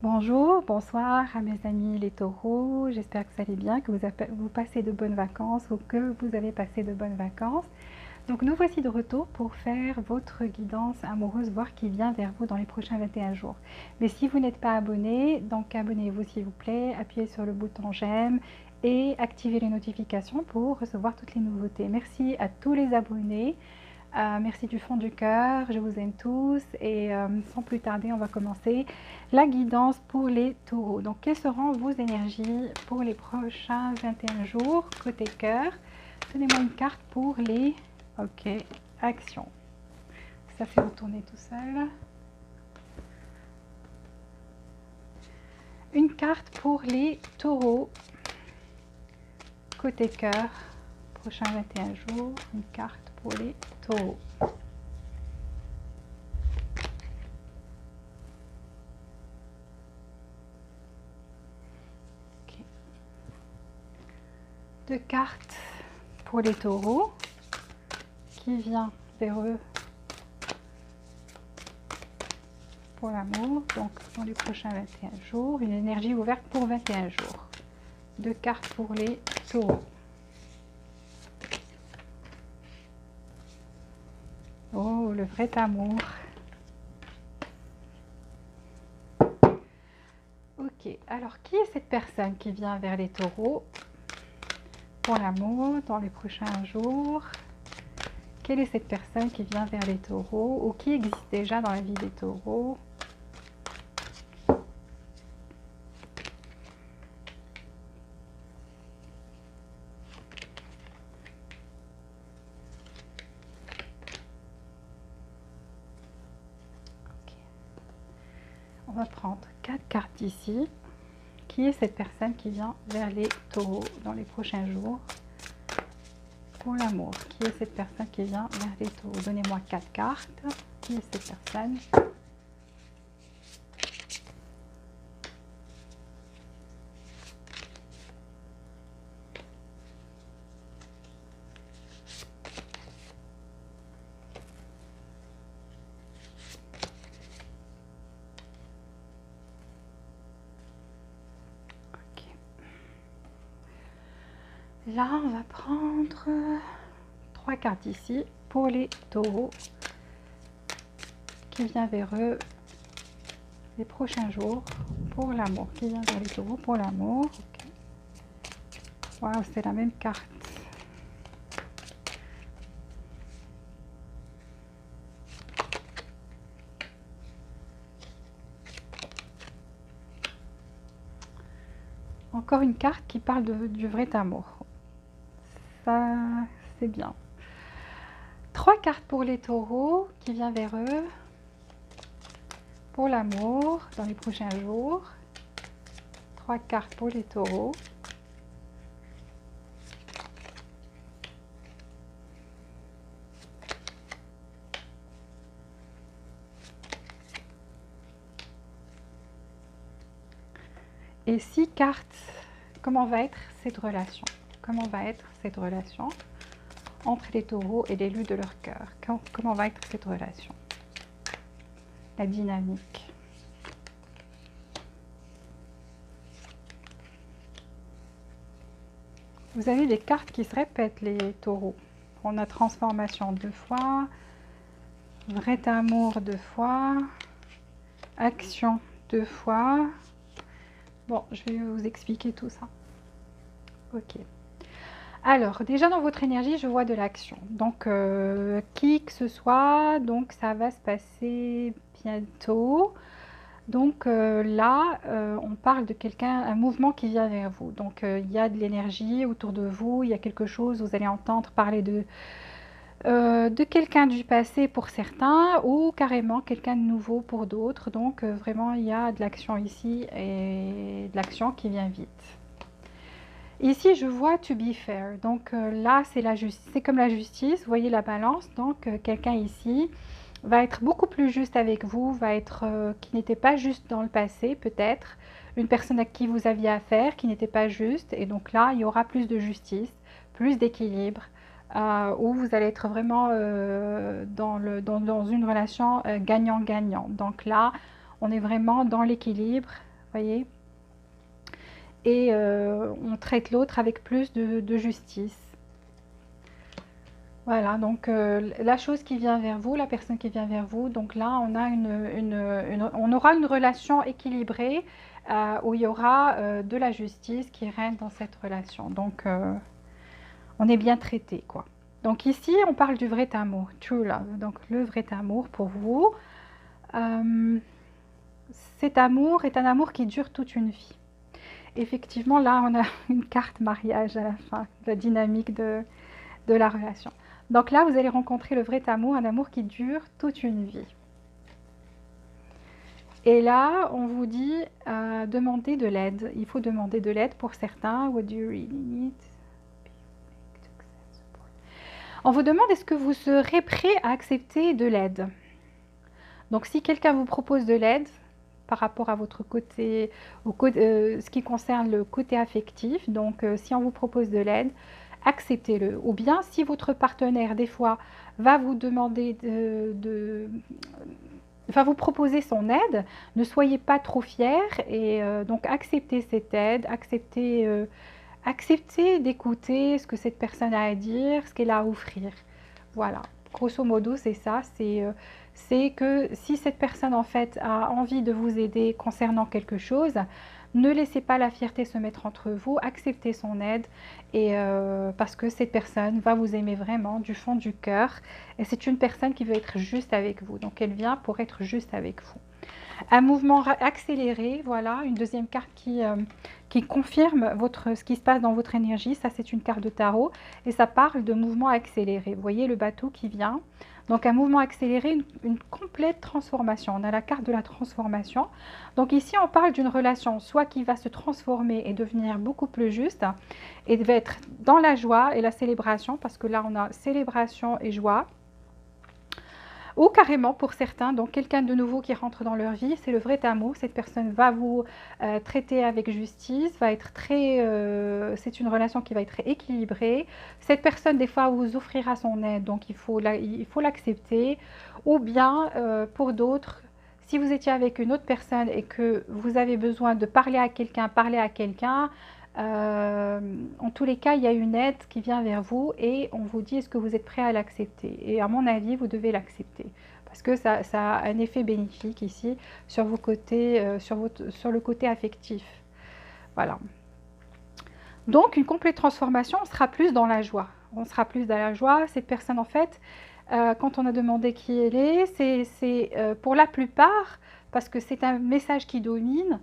Bonjour, bonsoir à mes amis les taureaux, j'espère que vous allez bien, que vous passez de bonnes vacances ou que vous avez passé de bonnes vacances. Donc nous voici de retour pour faire votre guidance amoureuse, voir qui vient vers vous dans les prochains 21 jours. Mais si vous n'êtes pas abonné, donc abonnez-vous s'il vous plaît, appuyez sur le bouton j'aime et activez les notifications pour recevoir toutes les nouveautés. Merci à tous les abonnés. Merci du fond du cœur, je vous aime tous et sans plus tarder, on va commencer la guidance pour les taureaux. Donc, quelles seront vos énergies pour les prochains 21 jours côté cœur? Donnez-moi une carte pour les actions. Ça fait retourner tout seul. Une carte pour les taureaux côté cœur, prochains 21 jours. Une carte pour les taureaux. Deux cartes pour les taureaux qui vient vers eux pour l'amour, donc dans les prochains 21 jours, une énergie ouverte pour 21 jours. Deux cartes pour les taureaux. Oh, le vrai amour. Ok, alors qui est cette personne qui vient vers les taureaux pour l'amour dans les prochains jours? Quelle est cette personne qui vient vers les taureaux ou qui existe déjà dans la vie des taureaux? On va prendre 4 cartes ici. Qui est cette personne qui vient vers les taureaux dans les prochains jours pour l'amour? Qui est cette personne qui vient vers les taureaux? Donnez-moi 4 cartes. Qui est cette personne? Là, on va prendre 3 cartes ici pour les taureaux qui vient vers eux les prochains jours pour l'amour. Qui vient vers les taureaux pour l'amour. Okay. Waouh, c'est la même carte. Encore une carte qui parle du vrai amour. Ça, c'est bien. 3 cartes pour les taureaux qui vient vers eux pour l'amour dans les prochains jours. 3 cartes pour les taureaux. Et 6 cartes. Comment va être cette relation? Comment va être cette relation entre les taureaux et l'élu de leur cœur? Comment va être cette relation? La dynamique. Vous avez des cartes qui se répètent, les taureaux. On a transformation 2 fois, vrai amour 2 fois, action 2 fois. Bon, je vais vous expliquer tout ça. Ok. Alors, déjà dans votre énergie, je vois de l'action. Donc, qui que ce soit, donc ça va se passer bientôt. Donc là, on parle de quelqu'un, un mouvement qui vient vers vous. Donc, il y a de l'énergie autour de vous, il y a quelque chose, vous allez entendre parler de quelqu'un du passé pour certains ou carrément quelqu'un de nouveau pour d'autres. Donc, vraiment, il y a de l'action ici et de l'action qui vient vite. Ici, je vois to be fair. Donc là, c'est comme la justice. Vous voyez la balance. Donc, quelqu'un ici va être beaucoup plus juste avec vous, va être qui n'était pas juste dans le passé, peut-être. Une personne à qui vous aviez affaire, qui n'était pas juste. Et donc là, il y aura plus de justice, plus d'équilibre, où vous allez être vraiment dans une relation gagnant-gagnant. Donc là, on est vraiment dans l'équilibre. voyez. Et on traite l'autre avec plus de justice. Voilà, donc la chose qui vient vers vous, la personne qui vient vers vous, donc là on a on aura une relation équilibrée où il y aura de la justice qui règne dans cette relation. Donc on est bien traité, quoi. Donc ici on parle du vrai amour, true love, donc le vrai amour pour vous. Cet amour est un amour qui dure toute une vie. Effectivement, là on a une carte mariage à la fin, la dynamique de la relation. Donc là, vous allez rencontrer le vrai amour, un amour qui dure toute une vie. Et là, on vous dit demander de l'aide. Il faut demander de l'aide pour certains. What do you really need? On vous demande est-ce que vous serez prêt à accepter de l'aide. Donc si quelqu'un vous propose de l'aide par rapport à votre côté, ce qui concerne le côté affectif, donc si on vous propose de l'aide, acceptez-le. Ou bien si votre partenaire des fois va vous demander va vous proposer son aide, ne soyez pas trop fiers et donc acceptez cette aide, acceptez d'écouter ce que cette personne a à dire, ce qu'elle a à offrir. Voilà, grosso modo c'est ça, c'est que si cette personne en fait a envie de vous aider concernant quelque chose, ne laissez pas la fierté se mettre entre vous, acceptez son aide et parce que cette personne va vous aimer vraiment du fond du cœur et c'est une personne qui veut être juste avec vous, donc elle vient pour être juste avec vous. Un mouvement accéléré, voilà, une deuxième carte qui confirme ce qui se passe dans votre énergie, ça c'est une carte de tarot et ça parle de mouvement accéléré. Vous voyez le bateau qui vient. Donc un mouvement accéléré, une complète transformation. On a la carte de la transformation. Donc ici, on parle d'une relation soit qui va se transformer et devenir beaucoup plus juste et va être dans la joie et la célébration, parce que là, on a célébration et joie. Ou carrément pour certains, donc quelqu'un de nouveau qui rentre dans leur vie, c'est le vrai amour. Cette personne va vous traiter avec justice, va être c'est une relation qui va être équilibrée. Cette personne des fois vous offrira son aide, donc il faut l'accepter. Ou bien pour d'autres, si vous étiez avec une autre personne et que vous avez besoin de parler à quelqu'un, en tous les cas, il y a une aide qui vient vers vous et on vous dit est-ce que vous êtes prêt à l'accepter. Et à mon avis, vous devez l'accepter parce que ça a un effet bénéfique ici sur vos côtés, sur le côté affectif. Voilà. Donc, une complète transformation, on sera plus dans la joie. On sera plus dans la joie. Cette personne, en fait, quand on a demandé qui elle est, c'est pour la plupart, parce que c'est un message qui domine.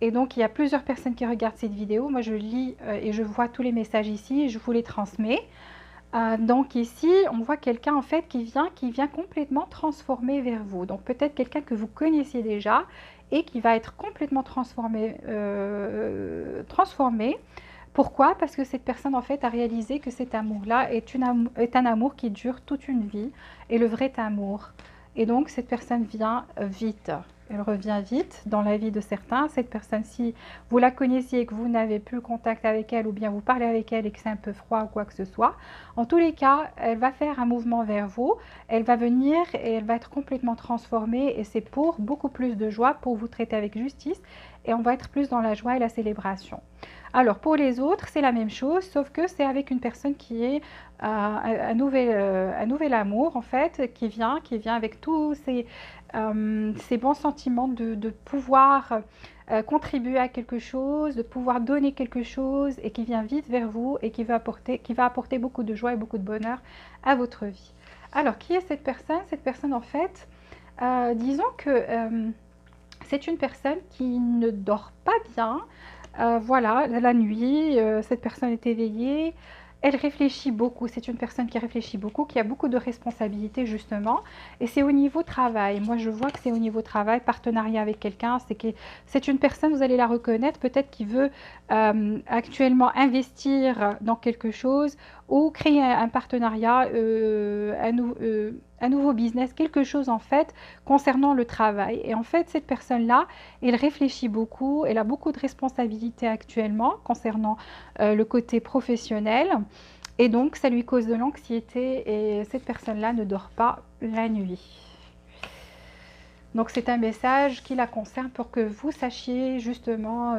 Et donc, il y a plusieurs personnes qui regardent cette vidéo. Moi, je lis et je vois tous les messages ici et je vous les transmets. Donc ici, on voit quelqu'un en fait qui vient complètement transformer vers vous. Donc peut-être quelqu'un que vous connaissiez déjà et qui va être complètement transformé. Pourquoi? Parce que cette personne en fait a réalisé que cet amour-là est un amour qui dure toute une vie et le vrai amour. Et donc cette personne vient vite. Elle revient vite dans la vie de certains. Cette personne, si vous la connaissiez et que vous n'avez plus contact avec elle ou bien vous parlez avec elle et que c'est un peu froid ou quoi que ce soit, en tous les cas, elle va faire un mouvement vers vous. Elle va venir et elle va être complètement transformée et c'est pour beaucoup plus de joie, pour vous traiter avec justice et on va être plus dans la joie et la célébration. Alors pour les autres, c'est la même chose, sauf que c'est avec une personne qui est un nouvel amour en fait, qui vient avec tous ces bons sentiments de pouvoir contribuer à quelque chose, de pouvoir donner quelque chose et qui vient vite vers vous et qui va apporter beaucoup de joie et beaucoup de bonheur à votre vie. Alors, qui est cette personne? Cette personne, en fait, disons que c'est une personne qui ne dort pas bien. Voilà, la nuit, cette personne est éveillée. Elle réfléchit beaucoup, c'est une personne qui réfléchit beaucoup, qui a beaucoup de responsabilités justement, et c'est au niveau travail. Moi je vois que c'est au niveau travail, partenariat avec quelqu'un, c'est une personne, vous allez la reconnaître, peut-être qui veut actuellement investir dans quelque chose ou créer un partenariat, un nouveau business, quelque chose en fait concernant le travail. Et en fait cette personne-là, elle réfléchit beaucoup, elle a beaucoup de responsabilités actuellement concernant le côté professionnel et donc ça lui cause de l'anxiété et cette personne-là ne dort pas la nuit. Donc c'est un message qui la concerne pour que vous sachiez justement,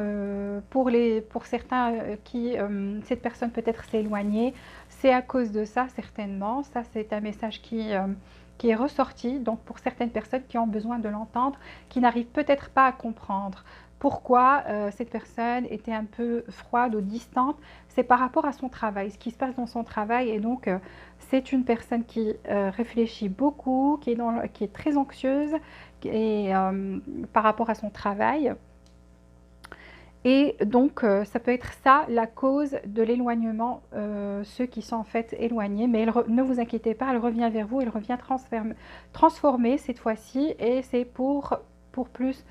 pour certains qui cette personne peut-être s'est éloignée, c'est à cause de ça certainement. Ça c'est un message qui est ressorti, donc pour certaines personnes qui ont besoin de l'entendre, qui n'arrivent peut-être pas à comprendre pourquoi cette personne était un peu froide ou distante. C'est par rapport à son travail, ce qui se passe dans son travail. Et donc c'est une personne qui réfléchit beaucoup, qui est très anxieuse, et par rapport à son travail. Et donc, ça peut être ça la cause de l'éloignement, ceux qui sont en fait éloignés. Mais ne vous inquiétez pas, elle revient vers vous, elle revient transformée cette fois-ci. Et c'est pour plus,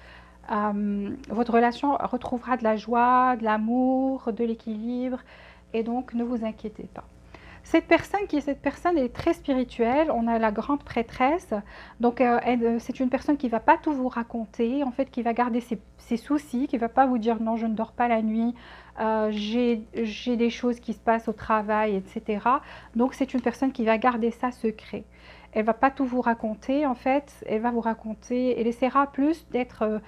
votre relation retrouvera de la joie, de l'amour, de l'équilibre. Et donc, ne vous inquiétez pas. Cette personne est très spirituelle. On a la grande prêtresse. Donc, c'est une personne qui ne va pas tout vous raconter, en fait, qui va garder ses soucis, qui ne va pas vous dire non, je ne dors pas la nuit, j'ai des choses qui se passent au travail, etc. Donc, c'est une personne qui va garder ça secret. Elle ne va pas tout vous raconter, en fait. Elle va vous raconter, elle essaiera plus de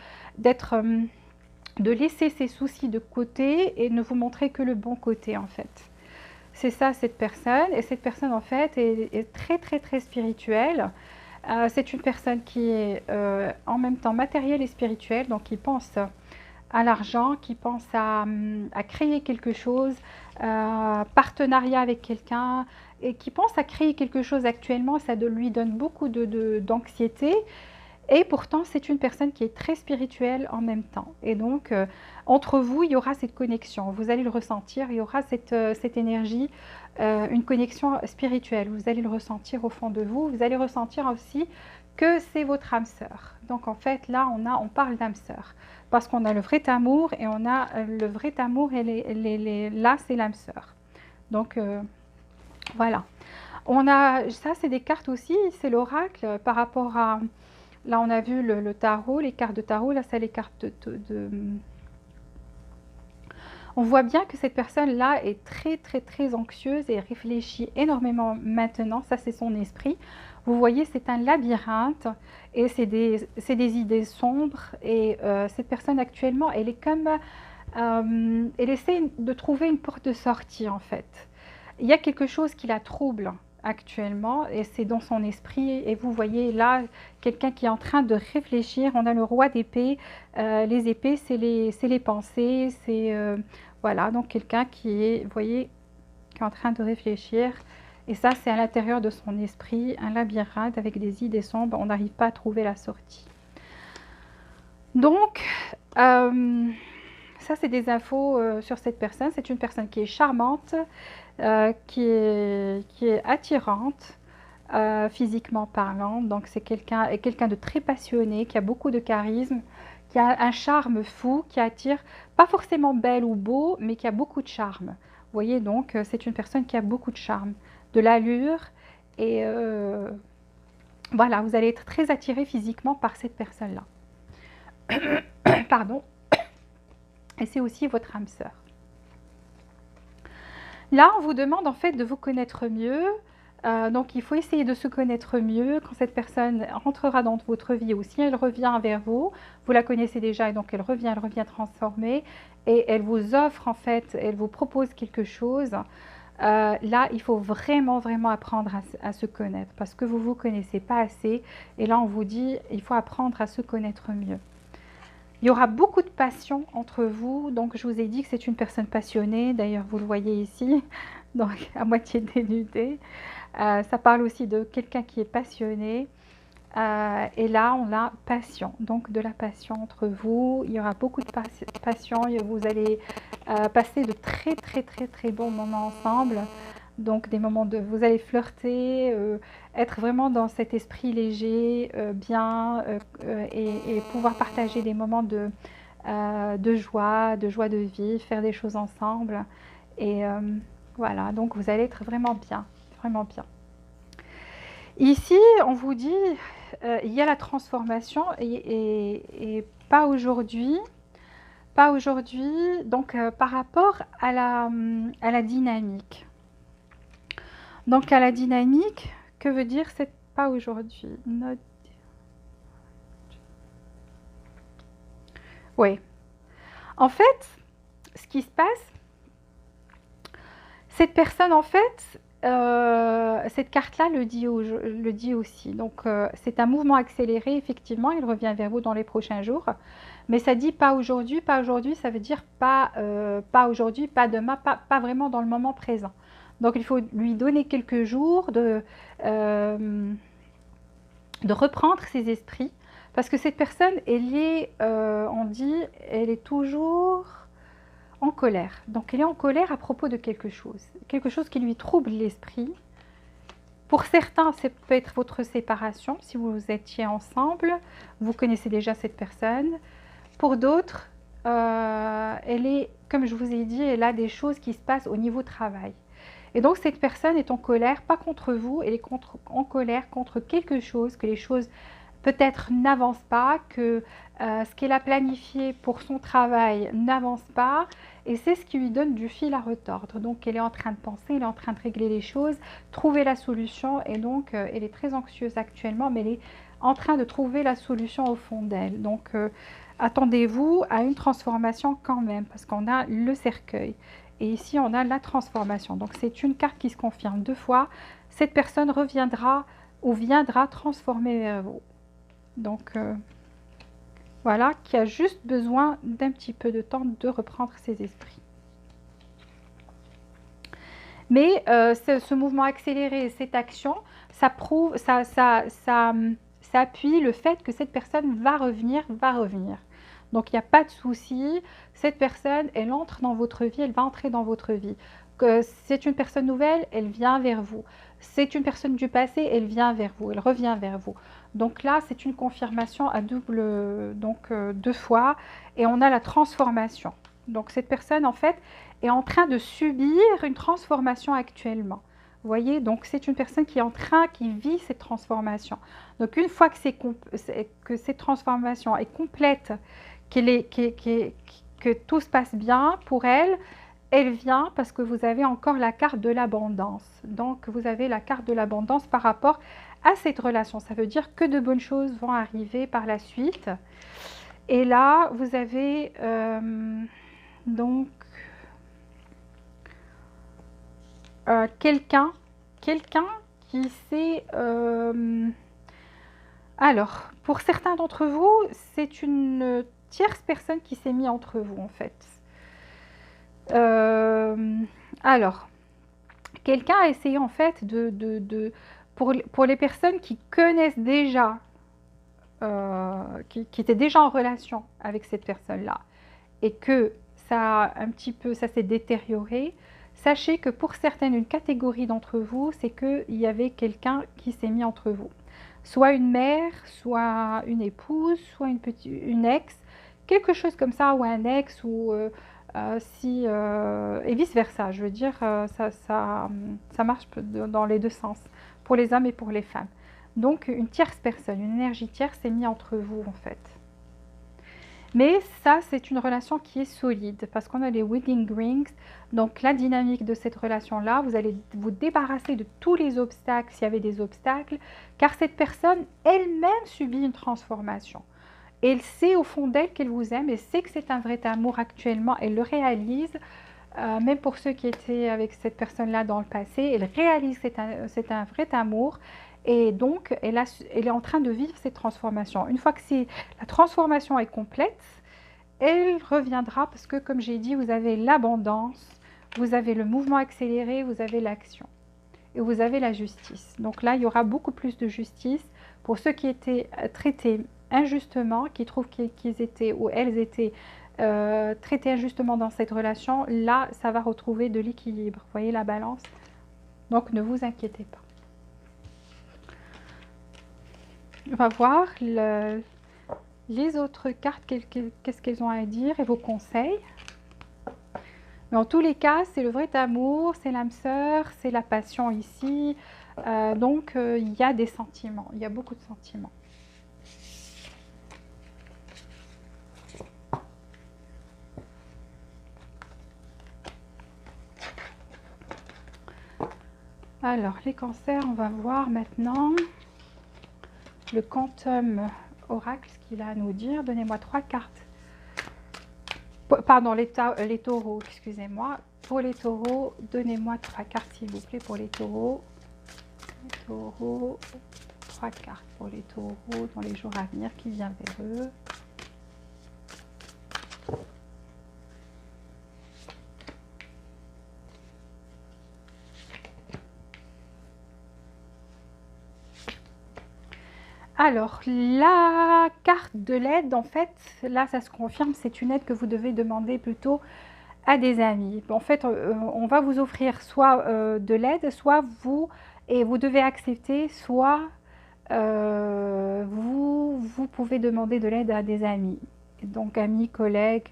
laisser ses soucis de côté et ne vous montrer que le bon côté, en fait. C'est ça, cette personne. Et cette personne, en fait, est très, très, très spirituelle. C'est une personne qui est en même temps matérielle et spirituelle, donc qui pense à l'argent, qui pense à créer quelque chose, partenariat avec quelqu'un, et qui pense à créer quelque chose actuellement. Ça lui donne beaucoup d'anxiété. Et pourtant, c'est une personne qui est très spirituelle en même temps. Et donc, entre vous, il y aura cette connexion. Vous allez le ressentir, il y aura cette énergie, une connexion spirituelle. Vous allez le ressentir au fond de vous. Vous allez ressentir aussi que c'est votre âme sœur. Donc, en fait, là, on parle d'âme sœur. Parce qu'on a le vrai amour et on a le vrai amour et là, c'est l'âme sœur. Donc, voilà. Ça, c'est des cartes aussi. C'est l'oracle par rapport à... Là, on a vu le tarot, les cartes de tarot. Là, c'est les cartes On voit bien que cette personne-là est très, très, très anxieuse et réfléchit énormément maintenant. Ça, c'est son esprit. Vous voyez, c'est un labyrinthe et c'est des idées sombres. Et cette personne, actuellement, elle est comme... elle essaie de trouver une porte de sortie, en fait. Il y a quelque chose qui la trouble actuellement et c'est dans son esprit. Et vous voyez là quelqu'un qui est en train de réfléchir. On a le roi d'épée. Les épées, c'est les pensées, voilà, donc quelqu'un qui est, vous voyez, qui est en train de réfléchir. Et ça, c'est à l'intérieur de son esprit, un labyrinthe avec des idées sombres. On n'arrive pas à trouver la sortie. Donc, ça, c'est des infos sur cette personne. C'est une personne qui est charmante, qui est attirante, physiquement parlant. Donc, c'est quelqu'un de très passionné, qui a beaucoup de charisme, qui a un charme fou, qui attire, pas forcément belle ou beau, mais qui a beaucoup de charme. Vous voyez, donc, c'est une personne qui a beaucoup de charme, de l'allure. Et voilà, vous allez être très attiré physiquement par cette personne-là. Pardon. Et c'est aussi votre âme sœur. Là, on vous demande en fait de vous connaître mieux. Donc, il faut essayer de se connaître mieux quand cette personne rentrera dans votre vie ou si elle revient vers vous. Vous la connaissez déjà et donc elle revient transformée et elle vous offre en fait, elle vous propose quelque chose. Là, il faut vraiment, vraiment apprendre à se connaître parce que vous ne vous connaissez pas assez. Et là, on vous dit, il faut apprendre à se connaître mieux. Il y aura beaucoup de passion entre vous. Donc, je vous ai dit que c'est une personne passionnée. D'ailleurs, vous le voyez ici, donc à moitié dénudée. Ça parle aussi de quelqu'un qui est passionné. Et là, on a passion. Donc, de la passion entre vous. Il y aura beaucoup de passion. Vous allez passer de très, très, très, très bons moments ensemble. Donc, des moments vous allez flirter, être vraiment dans cet esprit léger, bien, et pouvoir partager des moments de joie de vivre, faire des choses ensemble. Et voilà, donc vous allez être vraiment bien, vraiment bien. Ici, on vous dit, il y a la transformation et pas aujourd'hui. Pas aujourd'hui, donc par rapport à la dynamique. Donc à la dynamique, que veut dire c'est pas aujourd'hui? Oui. En fait, ce qui se passe, cette personne, en fait, cette carte-là le dit aussi. Donc, c'est un mouvement accéléré, effectivement, il revient vers vous dans les prochains jours. Mais ça dit pas aujourd'hui, ça veut dire pas aujourd'hui, pas demain, pas vraiment dans le moment présent. Donc, il faut lui donner quelques jours de reprendre ses esprits. Parce que cette personne, elle est, on dit, elle est toujours en colère. Donc elle est en colère à propos de quelque chose qui lui trouble l'esprit. Pour certains, ça peut être votre séparation, si vous étiez ensemble, vous connaissez déjà cette personne. Pour d'autres, elle est, comme je vous ai dit, elle a des choses qui se passent au niveau travail. Et donc cette personne est en colère, pas contre vous, elle est en colère contre quelque chose, que les choses peut-être n'avance pas, que ce qu'elle a planifié pour son travail n'avance pas, et c'est ce qui lui donne du fil à retordre. Donc elle est en train de penser, elle est en train de régler les choses, trouver la solution, et donc elle est très anxieuse actuellement, mais elle est en train de trouver la solution au fond d'elle. Donc attendez-vous à une transformation quand même, parce qu'on a le cercueil. Et ici, on a la transformation. Donc, c'est une carte qui se confirme 2 fois. Cette personne reviendra ou viendra transformer vers vous. Donc, voilà, qui a juste besoin d'un petit peu de temps de reprendre ses esprits. Mais ce mouvement accéléré, cette action, ça prouve, ça appuie le fait que cette personne va revenir. Donc, il n'y a pas de souci. Cette personne, elle entre dans votre vie, elle va entrer dans votre vie. Que c'est une personne nouvelle, elle vient vers vous. C'est une personne du passé, elle vient vers vous, elle revient vers vous. Donc là, c'est une confirmation à double, donc 2 fois. Et on a la transformation. Donc cette personne, en fait, est en train de subir une transformation actuellement. Vous voyez, donc c'est une personne qui est en train, qui vit cette transformation. Donc une fois que cette transformation est complète, que tout se passe bien pour elle, elle vient parce que vous avez encore la carte de l'abondance. Donc vous avez la carte de l'abondance par rapport à cette relation. Ça veut dire que de bonnes choses vont arriver par la suite. Et là, vous avez donc quelqu'un qui sait... alors, pour certains d'entre vous, c'est une tierce personne qui s'est mise entre vous, en fait. Alors, quelqu'un a essayé, en fait, pour les personnes qui connaissent déjà, qui étaient déjà en relation avec cette personne-là, et que ça s'est détérioré, sachez que pour certaines, une catégorie d'entre vous, c'est qu'il y avait quelqu'un qui s'est mis entre vous. Soit une mère, soit une épouse, soit une ex, quelque chose comme ça, ou un ex, ou et vice-versa. Je veux dire, ça marche dans les deux sens, pour les hommes et pour les femmes. Donc, une tierce personne, une énergie tierce s'est mise entre vous, en fait. Mais ça, c'est une relation qui est solide parce qu'on a les wedding rings. Donc, la dynamique de cette relation-là, vous allez vous débarrasser de tous les obstacles s'il y avait des obstacles, car cette personne elle-même subit une transformation. Et elle sait au fond d'elle qu'elle vous aime, elle sait que c'est un vrai amour actuellement, elle le réalise. Même pour ceux qui étaient avec cette personne-là dans le passé, elle réalise que c'est un vrai amour. Et donc, elle est en train de vivre cette transformation. Une fois que la transformation est complète, elle reviendra parce que, comme j'ai dit, vous avez l'abondance, vous avez le mouvement accéléré, vous avez l'action et vous avez la justice. Donc là, il y aura beaucoup plus de justice pour ceux qui étaient traités injustement, qui trouvent qu'ils étaient ou elles étaient traités injustement dans cette relation. Là, ça va retrouver de l'équilibre. Vous voyez la balance? Donc, ne vous inquiétez pas. On va voir les autres cartes, qu'est-ce qu'elles ont à dire et vos conseils. Mais en tous les cas, c'est le vrai amour, c'est l'âme sœur, c'est la passion ici. Donc, il y a des sentiments, il y a beaucoup de sentiments. Alors, les cancers, on va voir maintenant le quantum oracle, ce qu'il a à nous dire. Donnez-moi 3 cartes Pardon, les taureaux, excusez-moi. Pour les taureaux, donnez-moi 3 cartes s'il vous plaît pour les taureaux. Les taureaux, 3 cartes pour les taureaux dans les jours à venir qui vient vers eux. Alors, la carte de l'aide, en fait, là, ça se confirme, c'est une aide que vous devez demander plutôt à des amis. En fait, on va vous offrir soit de l'aide, soit vous devez accepter, soit vous pouvez demander de l'aide à des amis. Donc, amis, collègues,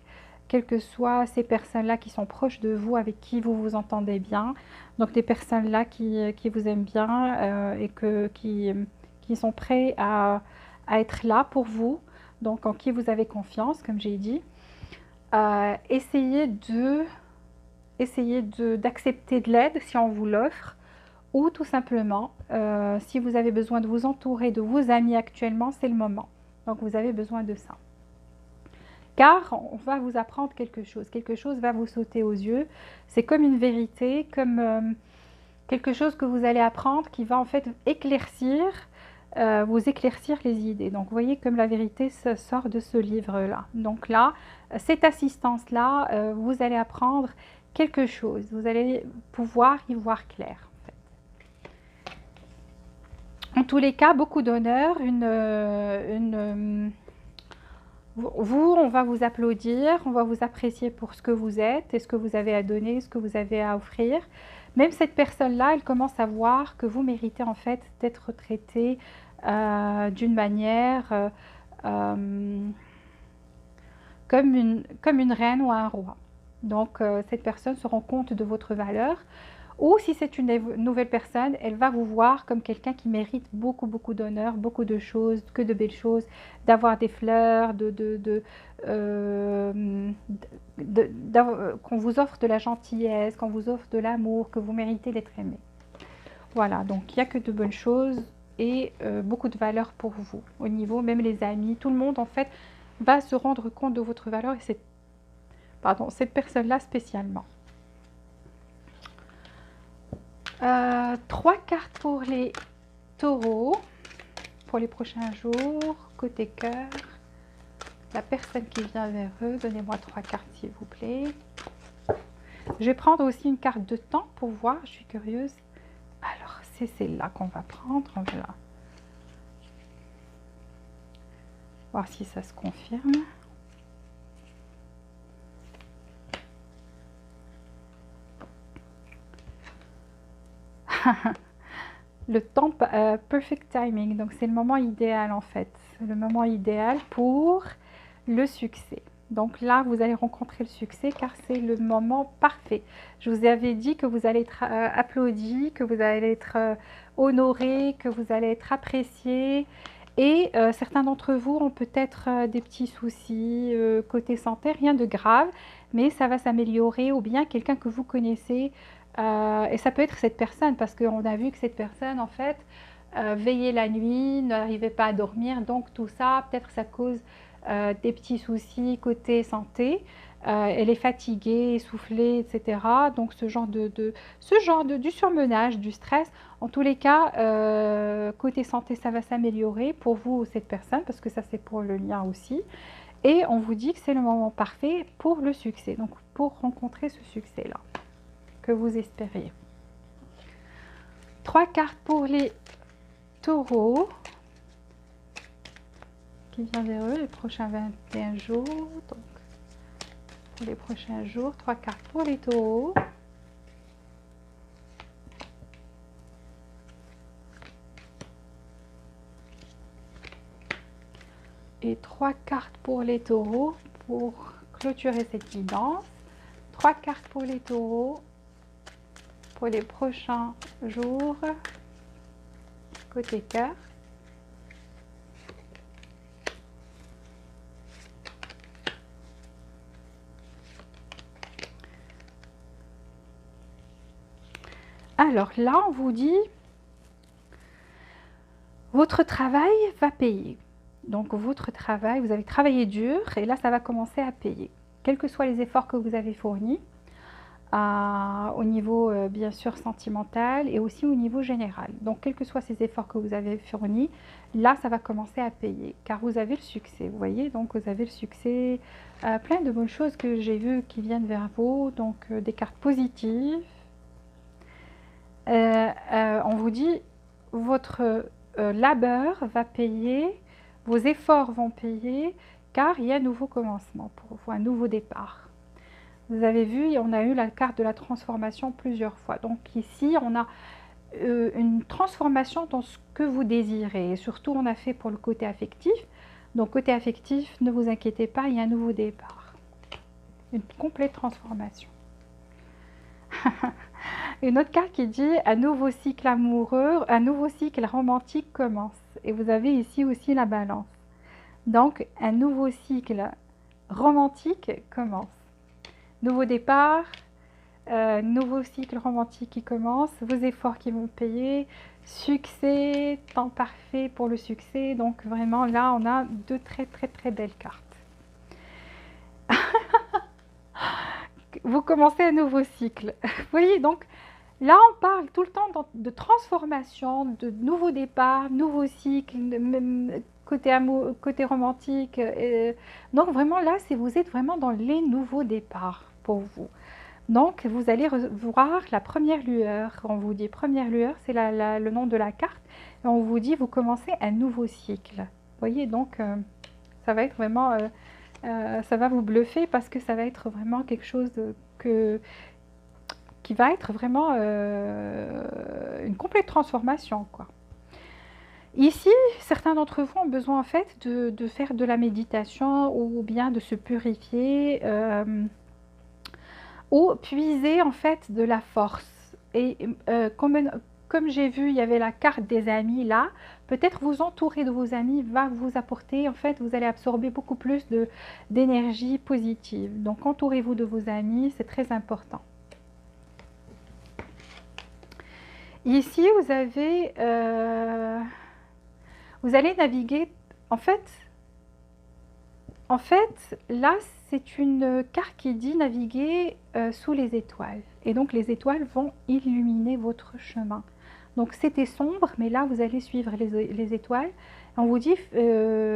quelles que soient ces personnes-là qui sont proches de vous, avec qui vous vous entendez bien. Donc, des personnes-là qui vous aiment bien et qui sont prêts à être là pour vous, donc en qui vous avez confiance, comme j'ai dit. Essayez d'accepter de l'aide si on vous l'offre, ou tout simplement, si vous avez besoin de vous entourer de vos amis actuellement, c'est le moment. Donc vous avez besoin de ça. Car on va vous apprendre quelque chose va vous sauter aux yeux. C'est comme une vérité, comme quelque chose que vous allez apprendre qui va en fait vous éclaircir les idées. Donc vous voyez comme la vérité sort de ce livre-là. Donc là, cette assistance-là, vous allez apprendre quelque chose. Vous allez pouvoir y voir clair. En fait. En tous les cas, beaucoup d'honneur. Vous, on va vous applaudir, on va vous apprécier pour ce que vous êtes et ce que vous avez à donner, ce que vous avez à offrir. Même cette personne-là, elle commence à voir que vous méritez en fait d'être traité d'une manière comme une reine ou un roi. Donc cette personne se rend compte de votre valeur. Ou si c'est une nouvelle personne, elle va vous voir comme quelqu'un qui mérite beaucoup, beaucoup d'honneur, beaucoup de choses, que de belles choses, d'avoir des fleurs, qu'on vous offre de la gentillesse, qu'on vous offre de l'amour, que vous méritez d'être aimé. Voilà, donc il n'y a que de bonnes choses et beaucoup de valeur pour vous. Au niveau, même les amis, tout le monde en fait va se rendre compte de votre valeur et cette personne-là spécialement. 3 cartes pour les taureaux, pour les prochains jours, côté cœur. La personne qui vient vers eux, donnez-moi 3 cartes s'il vous plaît. Je vais prendre aussi une carte de temps pour voir, je suis curieuse. Alors, c'est celle-là qu'on va prendre, voilà. Voir si ça se confirme. Le temps, perfect timing, donc c'est le moment idéal en fait, le moment idéal pour le succès. Donc là, vous allez rencontrer le succès car c'est le moment parfait. Je vous avais dit que vous allez être applaudi, que vous allez être honoré, que vous allez être apprécié. Et certains d'entre vous ont peut-être des petits soucis côté santé, rien de grave, mais ça va s'améliorer, ou bien quelqu'un que vous connaissez. Et ça peut être cette personne, parce qu'on a vu que cette personne, en fait, veillait la nuit, n'arrivait pas à dormir. Donc tout ça, peut-être ça cause des petits soucis côté santé. Elle est fatiguée, essoufflée, etc. Donc ce genre du surmenage, du stress. En tous les cas, côté santé, ça va s'améliorer pour vous ou cette personne, parce que ça c'est pour le lien aussi. Et on vous dit que c'est le moment parfait pour le succès, donc pour rencontrer ce succès-là que vous espériez. 3 cartes pour les taureaux qui vient vers eux les prochains 21 jours. Donc, pour les prochains jours, 3 cartes pour les taureaux. Et 3 cartes pour les taureaux pour clôturer cette guidance. 3 cartes pour les taureaux pour les prochains jours côté cœur. Alors là, on vous dit, votre travail va payer. Donc votre travail, vous avez travaillé dur et là, ça va commencer à payer. quels que soient les efforts que vous avez fournis, au niveau bien sûr sentimental et aussi au niveau général. Donc quels que soient ces efforts que vous avez fournis, là ça va commencer à payer car vous avez le succès, vous voyez, donc vous avez le succès, plein de bonnes choses que j'ai vues qui viennent vers vous, donc des cartes positives. On vous dit votre labeur va payer, vos efforts vont payer car il y a un nouveau commencement pour vous, un nouveau départ. Vous avez vu, on a eu la carte de la transformation plusieurs fois. Donc ici, on a une transformation dans ce que vous désirez. Et surtout, on a fait pour le côté affectif. Donc côté affectif, ne vous inquiétez pas, il y a un nouveau départ. Une complète transformation. Une autre carte qui dit un nouveau cycle amoureux, un nouveau cycle romantique commence. Et vous avez ici aussi la balance. Donc un nouveau cycle romantique commence. Nouveau départ, nouveau cycle romantique qui commence, vos efforts qui vont payer, succès, temps parfait pour le succès. Donc vraiment là, on a deux très belles cartes. Vous commencez un nouveau cycle. Vous voyez, donc là, on parle tout le temps de transformation, de nouveau départ, nouveau cycle, même côté amour, côté romantique. Donc vraiment là, vous êtes vraiment dans les nouveaux départs pour vous. Donc vous allez voir la première lueur. On vous dit première lueur, c'est le nom de la carte. Et on vous dit vous commencez un nouveau cycle. Vous voyez, donc ça va être vraiment, ça va vous bluffer parce que ça va être vraiment quelque chose qui va être vraiment une complète transformation, quoi. Ici, certains d'entre vous ont besoin en fait de faire de la méditation ou bien de se purifier ou puiser en fait de la force. Et comme j'ai vu, il y avait la carte des amis là, peut-être vous entourer de vos amis va vous apporter, en fait, vous allez absorber beaucoup plus d'énergie positive. Donc entourez-vous de vos amis, c'est très important. Ici, vous allez naviguer, en fait, là, c'est une carte qui dit naviguer sous les étoiles. Et donc, les étoiles vont illuminer votre chemin. Donc, c'était sombre, mais là, vous allez suivre les étoiles. On vous dit,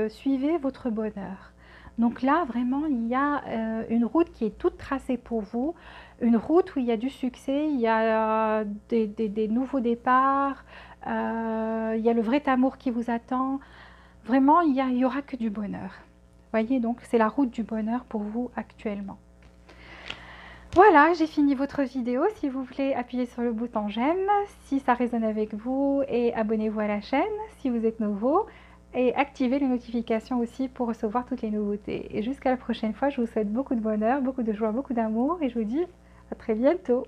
suivez votre bonheur. Donc là, vraiment, il y a une route qui est toute tracée pour vous. Une route où il y a du succès, il y a des nouveaux départs, il y a le vrai amour qui vous attend. Vraiment, il y aura que du bonheur. Voyez, donc c'est la route du bonheur pour vous actuellement. Voilà, j'ai fini votre vidéo. Si vous voulez, appuyez sur le bouton j'aime si ça résonne avec vous et abonnez-vous à la chaîne si vous êtes nouveau et activez les notifications aussi pour recevoir toutes les nouveautés. Et jusqu'à la prochaine fois, je vous souhaite beaucoup de bonheur, beaucoup de joie, beaucoup d'amour et je vous dis à très bientôt.